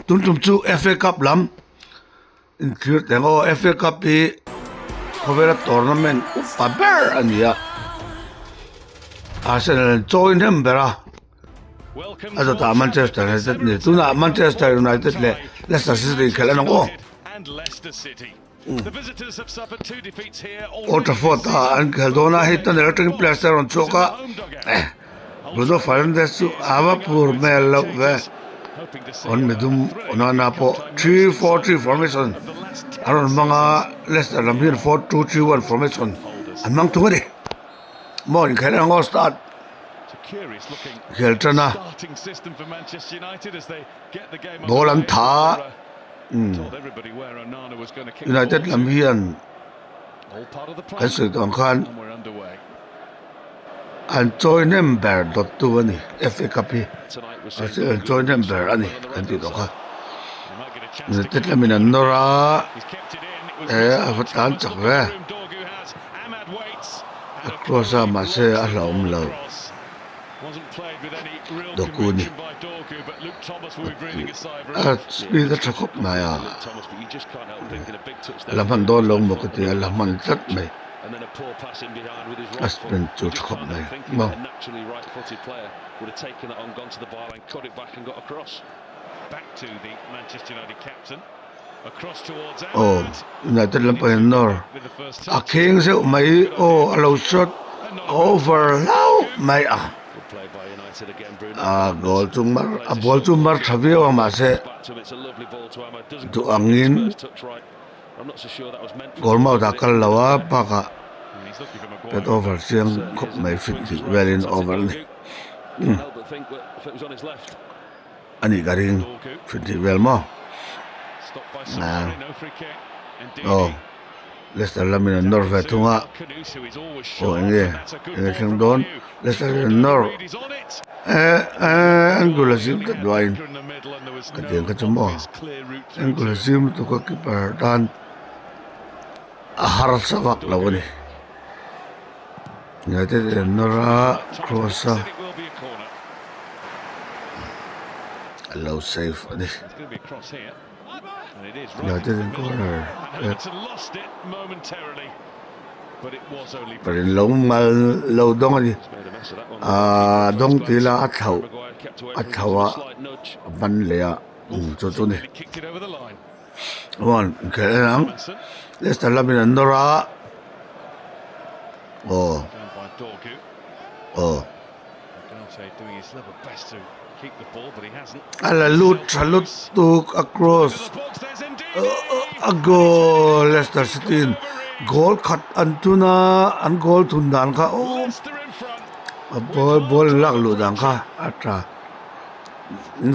tun tum chu FA Cup lam include tengo FA Cup pi cover tournament upaber ania Arsenal join him bera azo ta Manchester United ni tuna Manchester United le Leicester City khelan ko Old Trafford an khaldona hitan electric plaster on choka Bruno Fernandes su ava pur mel ve on medum onana po 3-4-3 formation aron manga Leicester lamhin 4-2-3-1 formation amang tungari mo in khalang go start kheltana bolan tha United lamhian kasu tong khan an join member .2 ani FA Cup hi an join member ani kan ti dokha United lamina nora avatan chakwe across ma se alom lo dokuni speed the chakop na ya lamhan don long mo kati lamhan tat mai And then a poor pass in behind with his Aspen right foot. Chakop mai Thinking a naturally right-footed player would have taken that on, gone to the byline, cut it back and got across. Back to the Manchester United captain. Across towards Ahmad. United lampan nor a king se mai allow shot over now mai Good play by United again, Bruno. goal tumar a ball tumar thavio ma se Back to him, it's a lovely ball to Ahmad. Doesn't to quite angin his first touch right. I'm not so sure that was meant for goal ma da kal lawa pa ka And he's looking for Maguire. that over siang khop mai fit well in over ni Can't help but think that if it was on his left. ani garing fit well mo Stopped by Samari, no free kick. Indeed. Leicester lamina nor ve tunga nge thing don Leicester nor angulazim ka duain ka tiang ka chumo angulazim to ka keeper dan har savak lawani United nora crossa allow safe ani United in corner Lost it momentarily, but it was only but in long mal low dong ani dong tila athawa ban leya chu chu ni kicked it over the line. one kelang Leicester lamina nora Down by Dorgu. Gante doing his level best to keep the ball, but he hasn't. ala lut took across a goal Leicester City goal cut antuna an goal tundan ka Leicester in front. a ball lak lu dang ka atra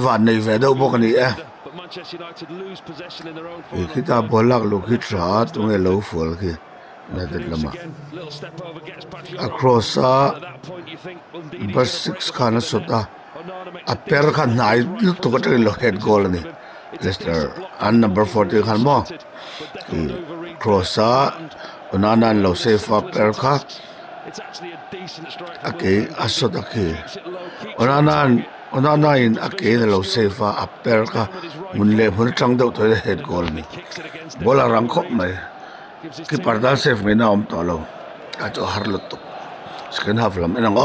van nei ve do bok ni But Manchester United lose possession in their own final. kita ball lak lu ki tra tung e lo fol ki na det lama Again, little step over, gets back in. across At that point, you think, well, indeed, bus 6 kana sota a per khan nai lu to ka lo head goal ni Leicester and number 40 khan mo crossa onana lo safe up per kha it's actually a decent strike. okay asota ki onana in okay lo safe up per kha munle hun chang do to head goal ni bola rang khop mai ki parda safe mai na om to lo ka cho har lo to second half lam enang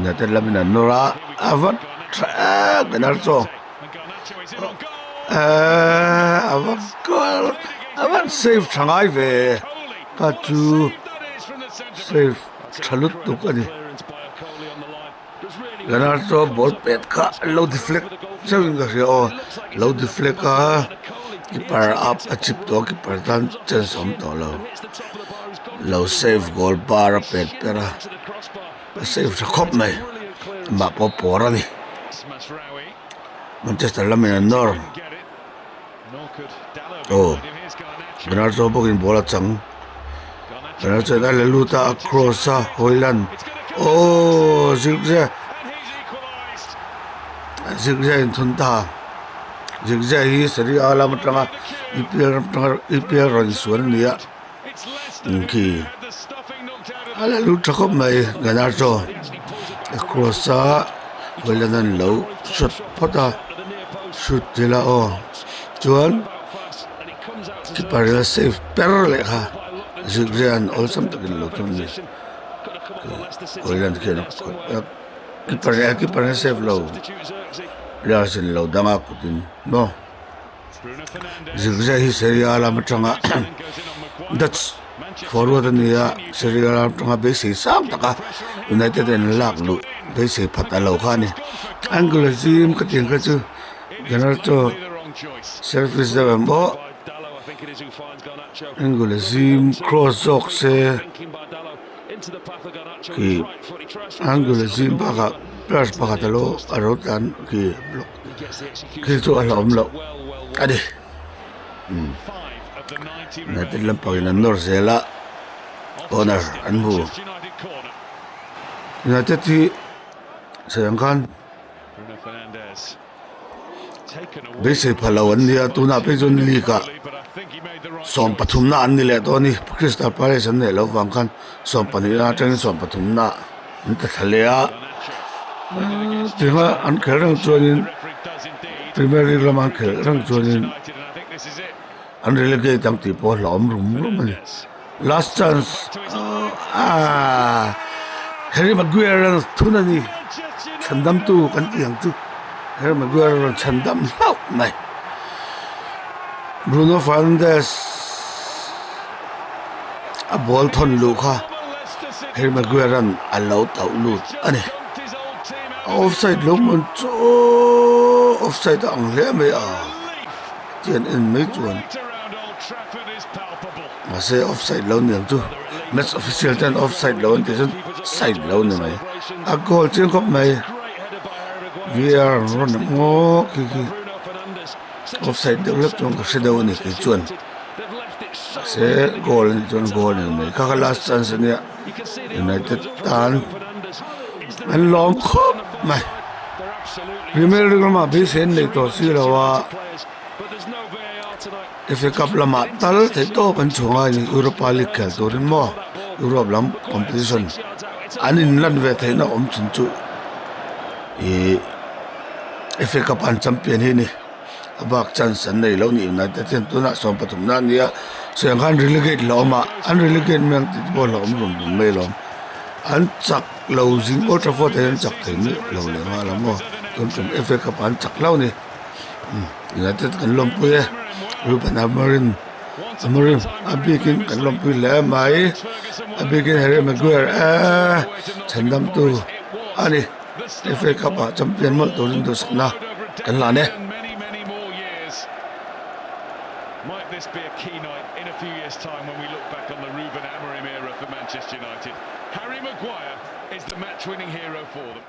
na tel lam na nora avat benar so avat goal avat safe changai ve ka chu safe chalut tu ka ni benar so ball pet ka low deflect saving ka low deflect ka keeper up a chip to keeper dan chance om to low save goal bar pet pera save sa khop mai ma po pora ni Manchester lamina nor Bernardo bogin bola chang Bernardo da luta across Hoyland zigzag in thunta zigzag hi sari alam tanga EPL ran suan niya ki ala luta khop mai Bernardo across Hoyland low shot pata shoot tila chuan keeper la save per le kha zigrian olsam takin lo tun ni koilan khen keeper save lo Larsen lo danga kutin no zigzag hi seria la matanga that's forward ania seria la matanga be sei sam taka United en lak lu be sei phata lo khani angle zim ka tin ka chu ganar to service da mo angle zim cross jok se ki angle zim baka plus baka talo arotan ki block ki chu alom lo adi na tilam pagin nor zela owner anbu na tati sayangkan base phalawan dia tuna pe jon lika som pathum na an ni le to ni Crystal Palace an ne lo wang kan som pani na tang som pathum na ta thalea tinga an kherang chuanin Premier League lamang kherang chuanin an relegate tang ti po hlom rum ani last chance Harry Maguire thunani chandam tu kan ti hang chu Harry Maguire chandam lau mai Bruno Fernandes a ball thon lu kha Harry Maguire an allow tau lu ani offside lo mon cho offside ang le me tian in me chuan ma se offside lo niang chu match official ten offside lo an ti side lo ni mai a goal chen khop mai VAR ron mo ki offside de lep chong ka se do ni ki chuan se goal ni chuan goal ni mai ka last chance ni United tan an lom khop mai Premier League ma be sen nei to si lawa FA Cup lama tal the to pan chunga ni Europa League khel torin mo Europe lam competition anin lan ve theina chun chu FA Cup an champion hi ni abak chance an nei lo ni United ten tuna som pathum na nia senghan relegate lo ma an relegate meng ti bol lo rum me lo an chak lo jing Old Trafford an chak thein lo le ma la mo tum FA Cup an chak lo ni United kan lom pu ye Ruben Amorim abikin kan lom pu le mai abikin Harry Maguire chandam tu ani FA Cup champion mo torin do sakna kan la ne Might this be a key night in a few years' time when we look back on the Ruben Amorim era for Manchester United? Harry Maguire is the match-winning hero for them.